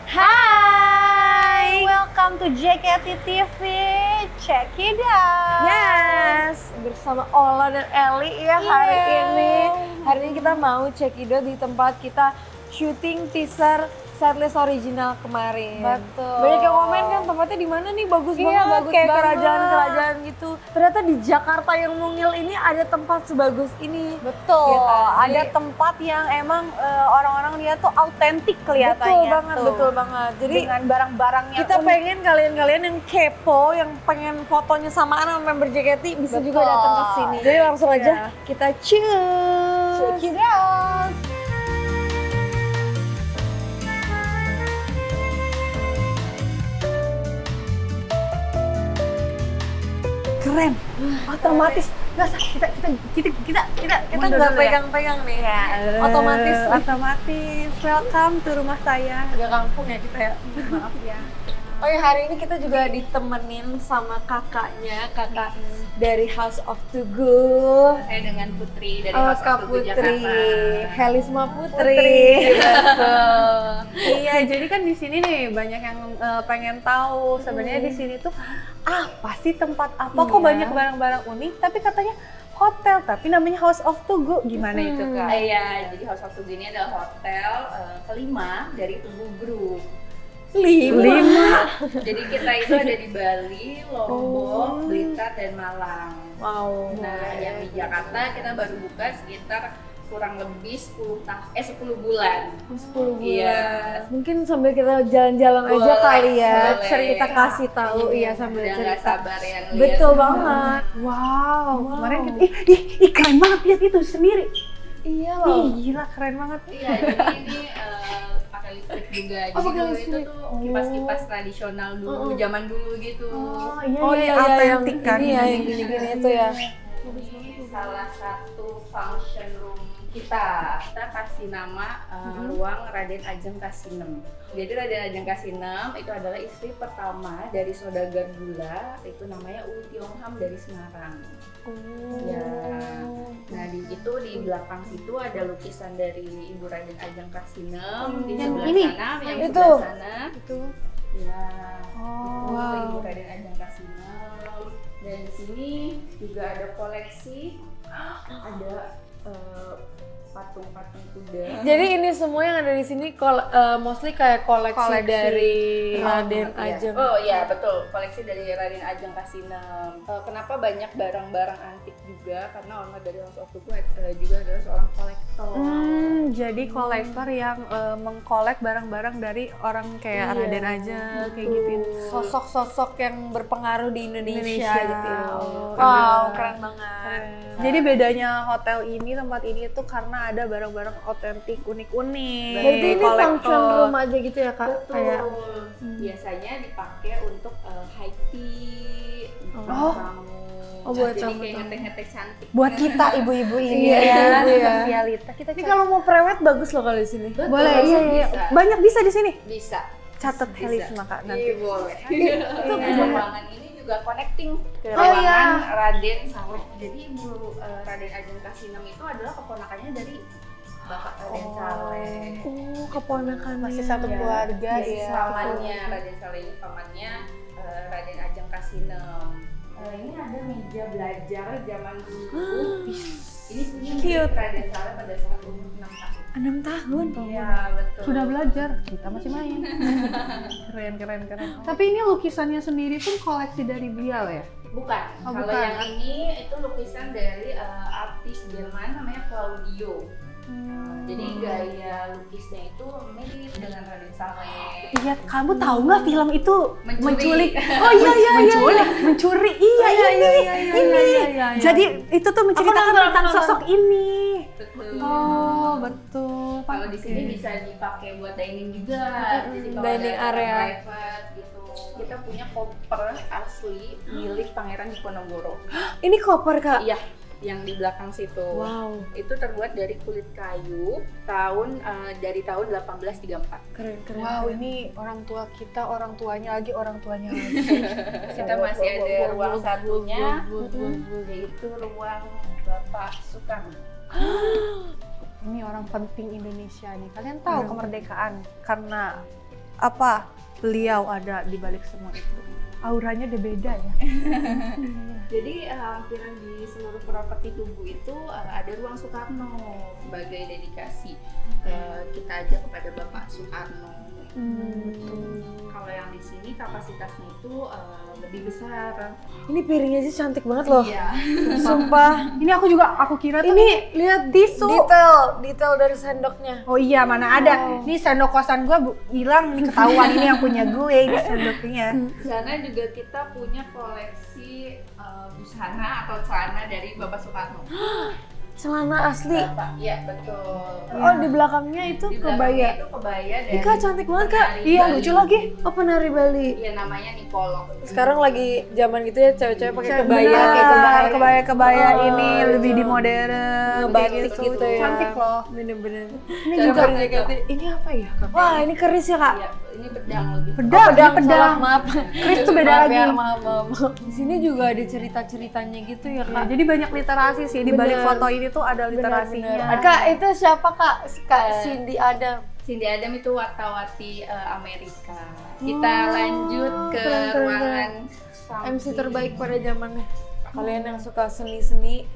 Hai, welcome to JKT TV. Check it out. Yes, bersama Ola dan Eli ya hari ini. Hari ini kita mau cekidot di tempat kita syuting teaser setlist original kemarin. Betul. Banyak yang komen kan tempatnya di mana nih, bagus banget, bagus kayak banget. kerajaan-kerajaan gitu. Ternyata di Jakarta yang mungil ini ada tempat sebagus ini. Betul. Ya kan? Ada tempat yang emang orang-orang lihat tuh autentik kelihatannya. Betul banget, tuh. betul banget. Jadi dengan barang-barangnya kita unik. pengen kalian-kalian yang kepo, yang pengen fotonya samaan sama member JKT bisa juga Betul. datang ke sini. Jadi langsung aja Iya. kita cheers. Check it out. Keren, otomatis nggak usah kita Mundur nggak dulu ya? pegang-pegang nih, otomatis. Otomatis. Welcome to rumah saya. Agak kampung ya kita ya. Maaf ya. Oh ya, hari ini kita juga ditemenin sama kakaknya, kakak dari House of Tugu. Saya dengan Putri dari Oh, House Kak of Tugu Putri, Jakarta. Helisma Putri. Iya, jadi kan di sini nih banyak yang pengen tahu sebenarnya di sini tuh apa sih, tempat apa? Kok Iya. banyak barang-barang unik tapi katanya hotel tapi namanya House of Tugu. Gimana itu, Kak? Iya, jadi House of Tugu ini adalah hotel kelima dari Tugu Group. Lima. Jadi kita itu ada di Bali, Lombok, Blitar, dan Malang. Wow. Nah, yang di Jakarta kita baru buka sekitar kurang lebih 10 bulan. 10 bulan. Iya. Mungkin sambil kita jalan-jalan aja Boleh, kali ya. boleh. Kita kasih tahu iya sambil Udah nggak cerita. sabar yang lihat. Betul banget. Wow, kemarin kita ih keren banget, lihat itu sendiri. Iya Ih, gila keren banget. Iya, jadi ini pakai listrik juga. Jadi Oh, pakai dulu listrik. itu tuh kipas-kipas tradisional dulu, zaman dulu gitu. Oh iya, autentik yang kan. ini ya, yang gini-gini itu ya. Ini salah satu function room kita. Kita kasih nama ruang Raden Ajeng Kasinem. Jadi Raden Ajeng Kasinem itu adalah istri pertama dari saudagar gula, itu namanya Uli Tiongkham dari Semarang. Ya. Nah, di belakang situ ada lukisan dari Ibu Raden Ajeng Kasinem, di Yang sebelah ini? sana, yang Itu. sebelah sana. Itu. Ya. Oh, Itu wow. Ibu Raden Ajeng Kasinem. Dan di sini juga ada koleksi, ada patung-patung kuda. Jadi ini semua yang ada di sini mostly kayak koleksi dari Raden Iya. Ajeng. Oh iya, betul, koleksi dari Raden Ajeng Kasinem. Kenapa banyak barang-barang antik juga? Karena owner dari House of Tugu juga adalah seorang kolektor. Jadi kolektor yang mengkolek barang-barang dari orang kayak Iya. Raden aja kayak gitu. Sosok-sosok yang berpengaruh di Indonesia, gitu. Oh, Wow, iya. keren banget. Jadi bedanya hotel ini, tempat ini tuh karena ada barang-barang otentik, unik-unik. Berarti ini kolektor. function room aja gitu ya, Kak? Betul. Kayak Biasanya dipakai untuk high tea, untuk Oh. tamu. Oh, buat jadi tamu-tamu. kayak ngeteh-ngeteh cantik. Buat kita ibu-ibu ini Iya, ya, ibu ya. sosialita kita ini kalau mau prewed bagus loh kalau di sini. Betul, boleh, iya, iya. bisa. Banyak bisa di sini. Bisa. Catat Bisa. Helisma Kak nanti. Iya, boleh. Itu Nah, gimana? ruangan ini juga connecting ke Oh, ruangan iya. Raden Saleh. Jadi Ibu Raden Ajeng Kasinem itu adalah keponakannya dari Bapak Raden Saleh. Oh, keponakannya. Masih satu Ya, keluarga jadi ya. pamannya Raden Saleh ini pamannya Raden Ajeng Kasinem. Ini ada meja belajar zaman dulu. Ini punya Cute. milik Raden Saleh pada saat umur 6 tahun. 6 tahun. Iya, betul. Sudah belajar, kita masih main. keren. Tapi ini lukisannya sendiri pun koleksi dari beliau ya? Bukan. Oh, Kalau bukan. yang ini itu lukisan dari artis Jerman namanya Claudio. Jadi gaya lukisnya itu mirip dengan Raden Saleh. Iya, kamu tahu nggak film itu Menculik. Oh iya mencuri. Iya iya. Jadi itu tuh menceritakan nonton, tentang aku nonton. sosok ini. Betul. Oh betul. Kalau di sini bisa dipakai buat dining juga. Jadi kalau Dining ada area. private gitu. Kita punya koper asli milik Pangeran Diponegoro. Ini koper, Kak. Iya, yang di belakang situ. Wow, Itu terbuat dari kulit kayu dari tahun 1834. keren. Wow, ini orang tua kita, orang tuanya lagi. Kita masih ada ruang satunya, yaitu ruang Bapak Soekarno. Ini orang penting Indonesia nih. Kalian tahu kemerdekaan karena apa beliau ada di balik semua itu? Auranya udah beda ya. Jadi hampir di seluruh properti Tugu itu ada ruang Soekarno sebagai dedikasi kita aja kepada Bapak Soekarno. Kalau yang di sini kapasitasnya itu lebih besar. Ini piringnya sih cantik banget loh. Iya. Sumpah. Ini aku kira tuh Ini lihat tisu. Detail dari sendoknya. Oh iya, mana ada. Ini sendok kosan gue hilang, nih ketahuan ini yang punya gue, ini sendoknya. Di sana juga kita punya koleksi busana atau celana dari Bapak Soekarno. Celana asli. Bapak, iya betul. Oh, di belakangnya itu Di kebaya. belakangnya itu kebaya dari Ih, Kak, cantik banget, Kak. penari Iya, Bali. lucu lagi. Oh, penari Bali. Iya, namanya Nikolong. Sekarang lagi zaman gitu ya, cewek-cewek pakai Bener, kebaya kayak kebaya Oh, ini lebih itu. di modern, Ngebatik kayak gitu ya. Cantik loh. Bener-bener. Ini Cocok, juga cocok. ini apa ya? Kak? Wah, ini keris ya, Kak? Iya, ini pedang lebih. Pedang, Oh, pedang, ini pedang. salah, maaf. Kris tuh beda Maaf lagi. ya, maaf. Di sini juga ada cerita-ceritanya gitu ya, Ya, Kak. jadi banyak literasi sih di balik Bener. foto ini tuh ada literasinya. Kak, itu siapa, Kak? Kak Cindy Adam. Cindy Adam itu wartawati Amerika. Kita lanjut ke keren. ruangan MC terbaik pada zamannya. Kalian yang suka seni-seni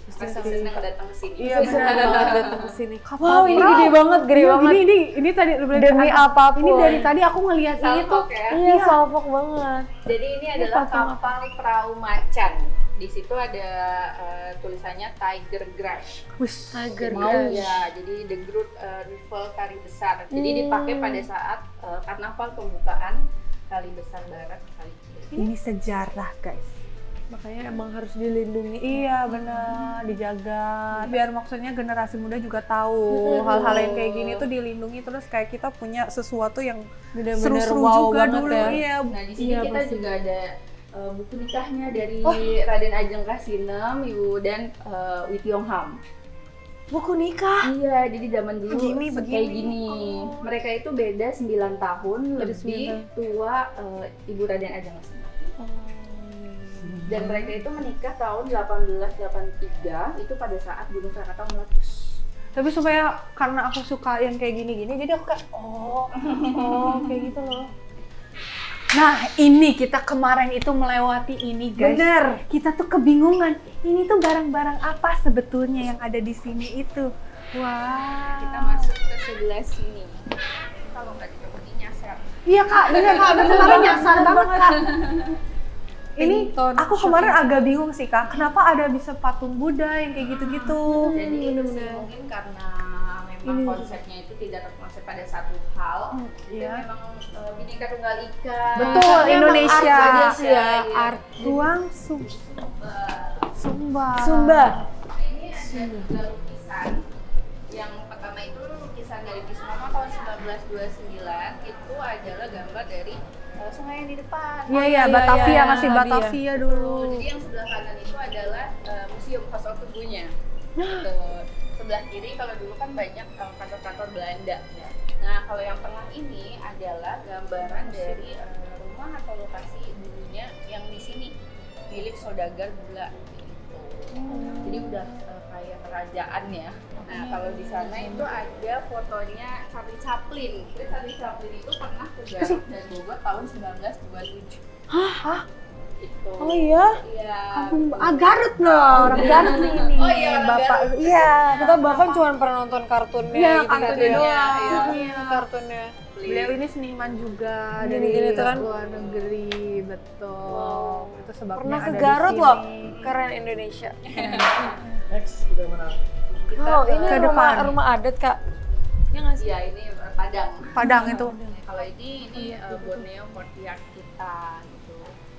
Pasti senang datang ke sini. Iya, Saya senang bener. banget datang ke sini. Kapal Wow, ini perahu. gede banget, gede Iya, banget. Ini tadi Demi apapun. Ini dari tadi aku ngelihat ini tuh. Salfok ya. Iya, salfok banget. Jadi ini adalah kapal perahu macan. Di situ ada tulisannya Tiger Grash. Tiger Mau Grash. ya, jadi The Groot Rival Kali Besar. Jadi dipakai pada saat karnaval pembukaan Kali Besar Barat, Kali Kiri. Ini sejarah, guys. Makanya emang harus dilindungi. Iya benar, dijaga biar maksudnya generasi muda juga tahu hal-hal yang kayak gini tuh dilindungi, terus kayak kita punya sesuatu yang Bener-bener seru-seru wow juga banget dulu ya. iya. Nah di sini Iya, kita pasti. juga ada buku nikahnya dari Raden Ajeng Kasinem, Ibu dan Witiongham. Buku nikah. Iya, jadi zaman dulu Begini, kayak begini. gini. Mereka itu beda 9 tahun Beda lebih 9 tua Ibu Raden Ajeng Kasinem. Dan mereka itu menikah tahun 1883 itu pada saat Gunung Krakatau meletus. Tapi supaya karena aku suka yang kayak gini-gini, jadi aku kayak oh kayak gitu loh. Nah ini kita kemarin itu melewati ini guys. Bener. Kita tuh kebingungan. Ini tuh barang-barang apa sebetulnya yang ada di sini itu? Wah. Kita masuk ke sebelah sini. Kalau nggak ditutupi nyasar. Iya kak, bener kak. Kemarin nyasar banget kak. Ini Pinton, aku kemarin agak bingung sih kak. Kenapa ada bisa patung Buddha yang kayak gitu-gitu? Jadi itu sih mungkin karena memang konsepnya itu tidak terkonsep pada satu hal. Iya. Dan memang Bhinneka Tunggal Ika. Betul, Emang Indonesia. art aja sih ya, Iya. art. Ruang Sumba. Sumba. Ini ada 3 lukisan. Yang pertama itu lukisan dari Bismarck tahun 1929. Itu adalah gambar dari sungai yang di depan. Iya iya, Batavia iya, masih iya. Batavia dulu. Jadi yang sebelah kanan itu adalah museum kosong tubuhnya. Gitu. Sebelah kiri kalau dulu kan banyak kantor-kantor Belanda. Ya. Nah kalau yang tengah ini adalah gambaran dari rumah atau lokasi dulunya yang di sini milik saudagar gula. Gitu. Jadi udah kayak kerajaan ya. Nah kalau di sana itu ada fotonya Charlie Chaplin. Jadi Charlie Chaplin itu pernah ke Garut dan Bogor tahun 1927. Hah? Itu. Oh iya? Iya. Kampung Garut loh, orang Garut nih ini. Oh iya, orang Bapak. Garut. Iya. Kita bahkan cuma pernah nonton kartunnya Iya, gitu kartunnya ya. doang. Iya. Iya. Kartunnya. Beliau ini seniman juga Gini-gini dari tuh kan. luar negeri, betul. Wow. Itu sebabnya Pernah ke ada di Garut sini. loh. Keren Indonesia. Next, kita mana? Kita Wow, ini ke rumah depan. rumah adat, Kak. Ya nggak sih? Iya, ini Padang. Padang itu. Kalau ini Borneo courtyard kita gitu.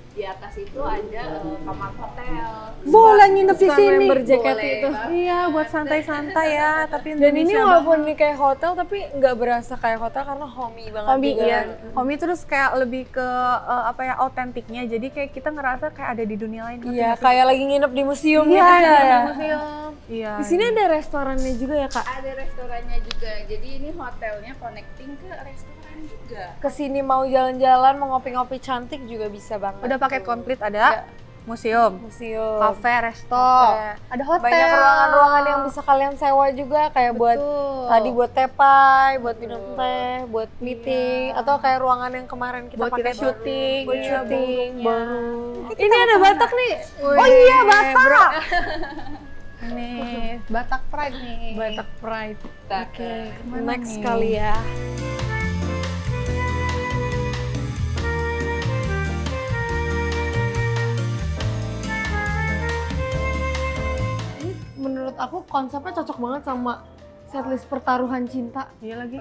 Di atas itu ada kamar hotel. Boleh nginep di Suka sini. member JKT Boleh itu. banget. Iya, buat santai-santai ya. Tapi Dan ini Indonesia walaupun banget. ini kayak hotel tapi nggak berasa kayak hotel karena homey banget Homey juga. iya. Homey terus kayak lebih ke apa ya autentiknya. Jadi kayak kita ngerasa kayak ada di dunia lain. Iya, kayak lagi nginep di museum Iya, gitu di ya. museum. Iya. Di sini ada restorannya juga ya, Kak. Ada restorannya juga. Jadi ini hotelnya connecting ke restoran juga. Kesini mau jalan-jalan, mau ngopi-ngopi cantik juga bisa banget. Udah paket tuh. komplit ada. museum, kafe, resto, Kafe. ada hotel. Banyak ruangan-ruangan yang bisa kalian sewa juga kayak buat tadi buat tepai, buat minum teh, buat meeting atau kayak ruangan yang kemarin kita buat pakai kita syuting, buat syuting baru. Kita Ini ada Batak nih. Oh iya, Batak. Nih, Batak Pride nih. Batak Pride. Oke. Next nih? kali ya. Ini menurut aku konsepnya cocok banget sama setlist pertaruhan cinta. Iya lagi.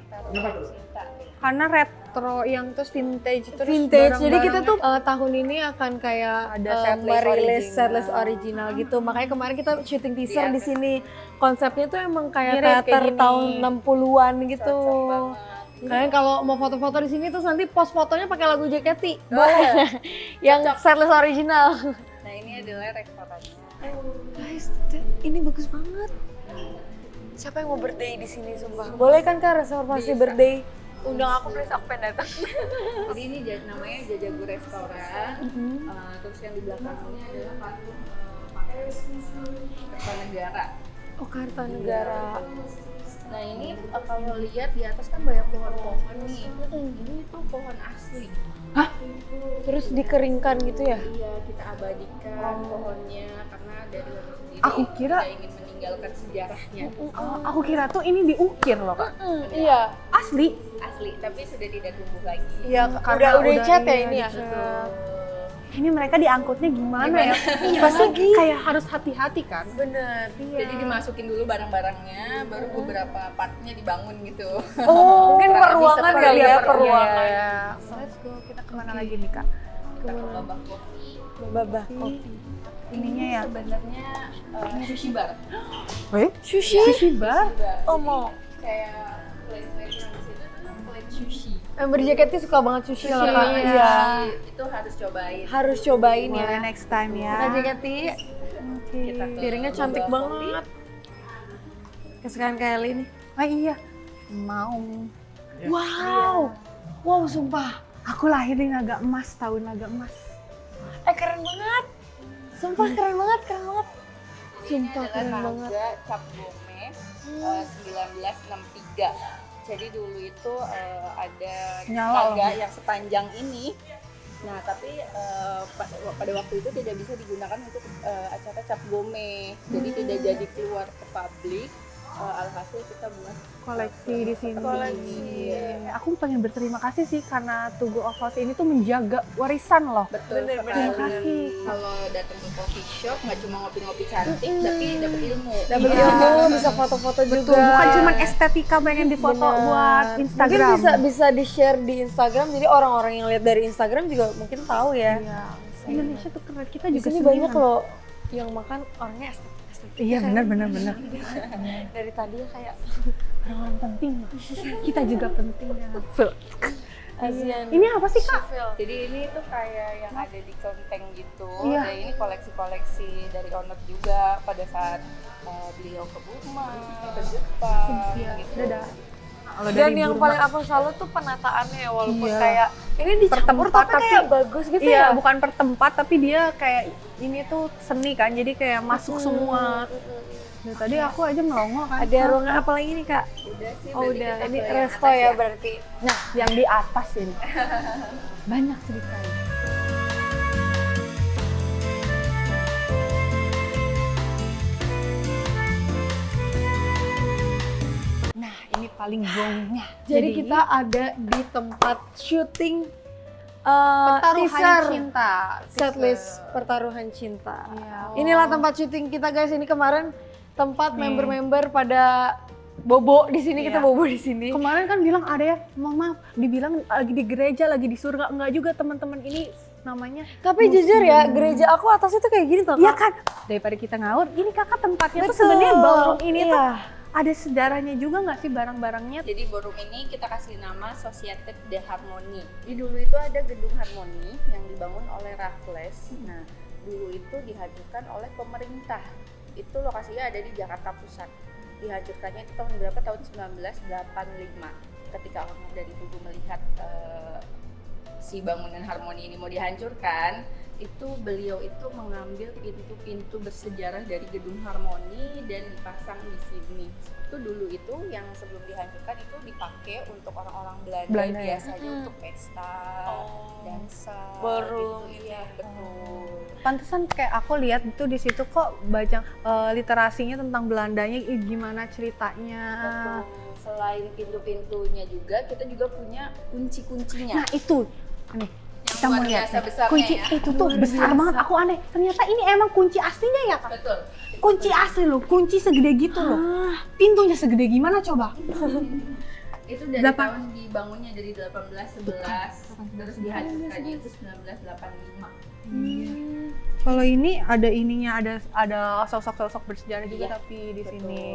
Karena retro yang terus vintage terus Vintage. Jadi kita tuh barang-barangnya- tahun ini akan kayak Ada setlist merilis original. setlist original gitu. Makanya kemarin kita syuting teaser di sini. Konsepnya tuh emang kayak Mirip kayak teater gini. tahun 60-an gitu. Cocok banget. Kalian kalau mau foto-foto di sini terus nanti post fotonya pakai lagu JKT. Boleh. Yang setlist original. Nah ini adalah restorannya. Guys, ini bagus banget. Siapa yang mau birthday di sini sumpah? Boleh kan Kak reservasi birthday? Undang aku please, aku pengen datang. Jadi ini namanya Jajagu Restoran. Terus yang di belakangnya adalah patung Kertanegara. Oh, Kartanegara. Nah ini kalau lihat di atas kan banyak pohon-pohon nih. Ini tuh pohon asli. Terus dikeringkan gitu ya? Iya, kita abadikan pohonnya karena dari orang sendiri Aku kira- kita ingin meninggalkan sejarahnya. Aku kira tuh ini diukir loh, Kak. Iya. Asli. Asli, tapi sudah tidak tumbuh lagi. Iya, Karena udah cat ya iya, ini ya. dicat. Ini mereka diangkutnya gimana ya? Pasti Kayak harus hati-hati kan? bener. Jadi dimasukin dulu barang-barangnya, baru beberapa partnya dibangun gitu. Oh, mungkin Kurang lebih peruangan seperti kali ya, itu. peruangan. Iya. So, let's go. Kita kemana lagi nih, Kak? Kita ke Babak Kopi. Babah kopi. Ininya ya? Sebenarnya sushi bar. Sushi? Sushi bar? Oh mau. Kayak plate-plate yang di situ tuh plate sushi. Member JKT suka banget sushi Sushi, loh Kak. iya. Iya. Itu harus cobain. Harus cobain Boleh ya. next time ya. Kak JKT, Kita ke piringnya cantik Babak Kopi. banget. Kesukaan Kak Eli nih. Oh iya. Mau. Wow. Wow, sumpah. Aku lahir di Naga Emas, tahun Naga Emas. Keren banget. Sumpah keren banget, keren banget. Sumpah Ini keren adalah banget. Naga Cap Gome 1963. Jadi dulu itu ada Nyala naga loh. yang sepanjang ini. Nah, tapi pada waktu itu tidak bisa digunakan untuk acara Cap Gome. Jadi tidak jadi keluar ke publik. Alhasil kita buat Koleksi di sini. Koleksi. Aku pengen berterima kasih sih karena Tugu of House ini tuh menjaga warisan loh. betul Bener, sekali. terima kasih. Kalau datang ke coffee shop nggak cuma ngopi-ngopi cantik, tapi dapat ilmu. Dapat Iya. ilmu, bisa foto-foto juga. Betul, bukan cuma estetika pengen difoto Bener. buat Instagram. Mungkin bisa di-share di Instagram, jadi orang-orang yang lihat dari Instagram juga mungkin tahu ya. Iya. Indonesia tuh keren, kita Di juga sini seniman. banyak loh yang makan orangnya estetik. Iya benar. Dari tadi ya kayak Orang penting. Kita juga penting ya. Asian. Ini apa sih Kak? Shuffle. Jadi ini tuh kayak yang ada di kelenteng gitu. Iya. Dan ini koleksi-koleksi dari owner juga pada saat beliau ke Burma, ke Jepang gitu. Dadah. Kalau Dan dari yang Burma- paling aku salut tuh penataannya ya, walaupun Iya. kayak ini dicampur Pertempat, tapi kayak bagus gitu iya, ya. bukan per tempat tapi dia kayak ini tuh seni kan, jadi kayak masuk semua. Dari tadi aku aja melongo kan. Ada ruangan apa lagi nih Kak? Udah sih, Oh berarti udah, kita ini ke yang resto atas ya berarti. Nah, yang di atas ini banyak ceritanya. Nah, ini paling gongnya. Jadi kita ada di tempat syuting pertaruhan teaser cinta. setlist pertaruhan cinta. Iya. Inilah tempat syuting kita guys. Ini kemarin tempat Nih. member-member pada bobo di sini, kita Iya. bobo di sini. Kemarin kan bilang ada ya, mohon maaf, dibilang lagi di gereja, lagi di surga. Enggak juga teman-teman ini namanya. Tapi jujur ya, gereja aku atasnya tuh kayak gini tuh. Iya Kak. kan? Daripada kita ngawur, ini kakak tempatnya tuh Betul. sebenarnya ballroom ini Iya. tuh ada sejarahnya juga nggak sih barang-barangnya? Jadi ballroom ini kita kasih nama Société de Harmonie. Di dulu itu ada gedung harmoni yang dibangun oleh Raffles. Nah, dulu itu dihancurkan oleh pemerintah. Itu lokasinya ada di Jakarta Pusat. Dihancurkannya itu tahun berapa? Tahun 1985. Ketika orang dari Tugu melihat si bangunan Harmoni ini mau dihancurkan, itu beliau itu mengambil pintu-pintu bersejarah dari gedung Harmoni dan dipasang di sini. Itu dulu itu yang sebelum dihancurkan itu dipakai untuk orang-orang Belanda ya? biasanya untuk pesta, dansa, Ballroom gitu. Iya, betul. Pantesan kayak aku lihat itu di situ kok baca literasinya tentang Belandanya, gimana ceritanya. Betul. Selain pintu-pintunya juga, kita juga punya kunci-kuncinya. Nah itu, nih kita mau luar lihat biasa nih. besarnya Kunci ya. itu tuh besar banget. Aku aneh. Ternyata ini emang kunci aslinya ya kak? Betul. Kunci asli loh, kunci segede gitu loh. Pintunya segede gimana coba? Itu dari tahun dibangunnya dari 1811, terus dihancurkannya itu 1985. Kalau ini ada ininya, ada sosok-sosok bersejarah juga Iya, tapi di betul. sini.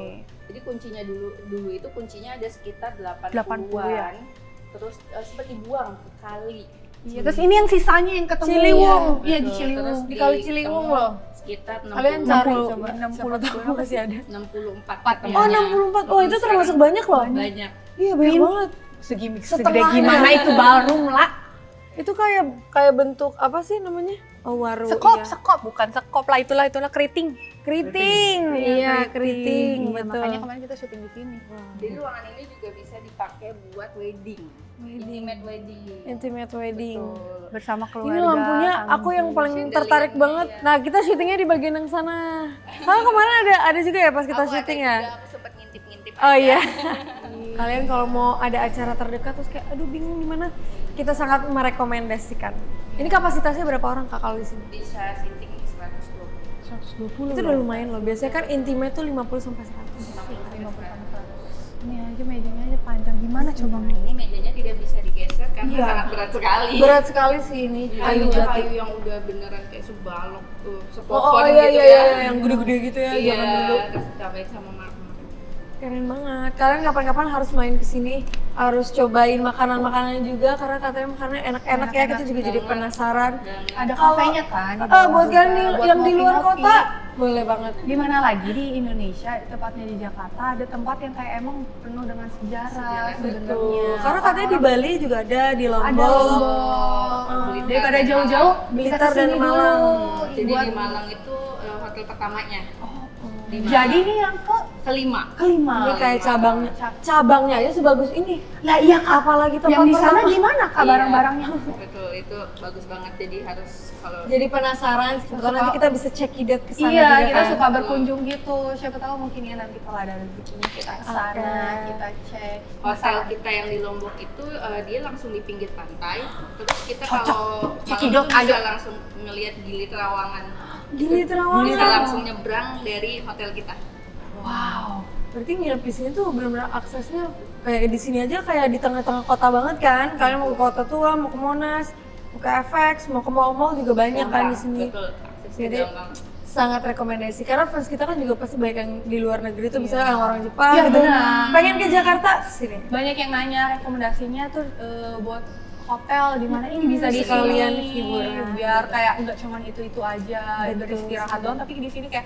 Jadi kuncinya dulu itu kuncinya ada sekitar 80 ya? 80-an. Terus sempat dibuang ke kali. Iya, terus ini yang sisanya yang ketemu. Ciliwung. Iya di Betul. Ciliwung. Terus Di Kali Ciliwung ketemu loh. Sekitar 60, Kalian cari 60, coba. 60 Siapa tahu masih ada. 64 Oh, ketemunya. Oh 64, oh itu termasuk banyak loh. Banyak. Iya banyak banget. Segede Setengahnya. gimana itu ballroom lah. Itu kayak bentuk apa sih namanya? Oh waru. Sekop, iya. sekop, bukan sekop lah, itulah keriting. Keriting. Iya, keriting, Iya, betul. makanya kemarin kita syuting di sini. Jadi ruangan ini juga bisa dipakai buat wedding. Intimate wedding. Intimate wedding. Betul. Bersama keluarga. Ini lampunya aku yang paling tertarik banget. Nah, kita syutingnya di bagian yang sana. Kemarin ada juga ya pas kita Aku syuting ada ya? juga, aku sempat ngintip-ngintip Oh aja. iya. Kalian kalau mau ada acara terdekat terus kayak aduh bingung di mana? Kita sangat merekomendasikan. Ini kapasitasnya berapa orang Kak kalau di sini? Bisa sinting 120. 120 Itu udah lumayan loh. Biasanya kan intimate tuh 50 sampai 100. 50. Ini aja mejanya aja panjang, gimana coba? Ini mejanya tidak bisa digeser karena Iya. sangat berat sekali. Berat sekali sih ini kayu Kayunya jati. kayu yang udah beneran kayak sebalok tuh, Oh, sepopon iya gitu iya ya. iya yang gede-gede gitu ya Iya, zaman dulu. terus ditambahin sama marmer. Keren banget. Kalian kapan-kapan harus main ke sini, harus cobain makanan-makanannya juga karena katanya makanannya enak-enak ya. Kita juga jadi penasaran. Ada Kalau- kafenya kan? di Ah, bawah buat juga. kalian Buat yang di luar ngopi-ngopi. kota boleh banget. Di mana lagi di Indonesia, tepatnya di Jakarta, ada tempat yang kayak emang penuh dengan sejarah sebenarnya. Tuh, karena katanya di Bali juga ada, di ada Lombok. Lombok. Blitar Daripada dan jauh-jauh, Blitar bisa kesini dan Malang. dulu. Jadi Buat- di Malang itu hotel pertamanya. Di Malang. Jadi ini yang kelima. kelima. Ini kayak cabangnya aja sebagus ini. Lah iya kak, Apalagi tempat yang di sana pertama. gimana kak Iya. barang-barangnya? Betul, itu bagus banget. Jadi harus kalau Jadi penasaran, kebetulan nanti kita bisa check it out ke sana Iya, juga kita kan. suka berkunjung gitu. Siapa tahu mungkin ya nanti kalau ada rezekinya kita ke sana, Oke. kita cek. hotel kita yang di Lombok itu dia langsung di pinggir pantai. Terus kita Cocok. kalau Cekidot, malam tuh bisa ayo. langsung ngelihat Gili Terawangan. Gili Terawangan. Bisa langsung nyebrang dari hotel kita. Wow. Berarti nginep di sini tuh benar-benar aksesnya kayak di sini aja kayak di tengah-tengah kota banget kan. Kalian mau ke Kota Tua, mau ke Monas, mau ke FX, mau ke mall-mall juga banyak kan di sini. Betul, aksesnya Jadi gampang. sangat rekomendasi karena fans kita kan juga pasti banyak yang di luar negeri tuh misalnya orang Jepang Iya, gitu. benar. Pengen ke Jakarta sini. Banyak yang nanya rekomendasinya tuh buat hotel di mana ini bisa di Sekalian sini, hiburan. biar kayak nggak cuman itu aja, Betul beristirahat sekali. doang, tapi di sini kayak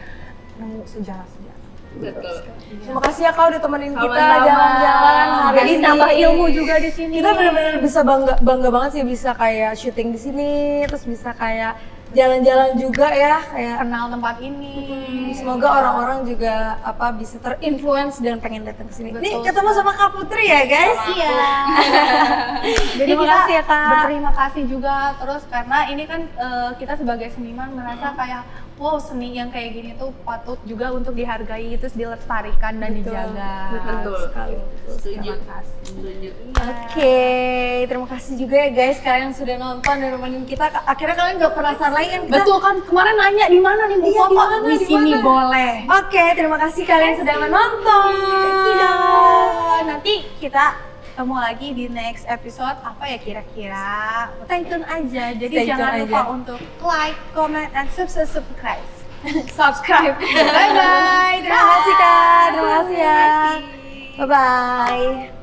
nemu sejarah-sejarah. Betul. Terima kasih ya kau udah temenin kita Sama-sama. jalan-jalan hari Jadi ini. nambah ilmu juga di sini. Kita benar-benar bisa bangga banget sih bisa kayak syuting di sini, terus bisa kayak jalan-jalan juga ya kayak kenal tempat ini. semoga orang-orang juga bisa terinfluence dan pengen datang ke sini. Nih Betul. ketemu sama Kak Putri ya guys. Iya. Jadi Terima kita kasih ya, Kak. berterima kasih juga terus karena ini kan kita sebagai seniman merasa kayak wow seni yang kayak gini tuh patut juga untuk dihargai terus dilestarikan dan Betul. dijaga. Betul sekali. Setuju. Terima kasih. Setuju. Oke, terima kasih juga ya guys kalian sudah nonton dan nemenin kita. Akhirnya kalian gak penasaran lagi kan kita? Betul kan kemarin nanya di mana nih mau Iya, foto di mana, di di sini mana? boleh. Oke, terima kasih kalian sudah menonton. Nanti kita ketemu lagi di next episode apa ya kira-kira. Stay tune aja. Jadi Stay tune jangan lupa aja. untuk like, comment, and subscribe. Subscribe. Bye bye. Terima kasih Kak. Terima kasih ya. Bye bye.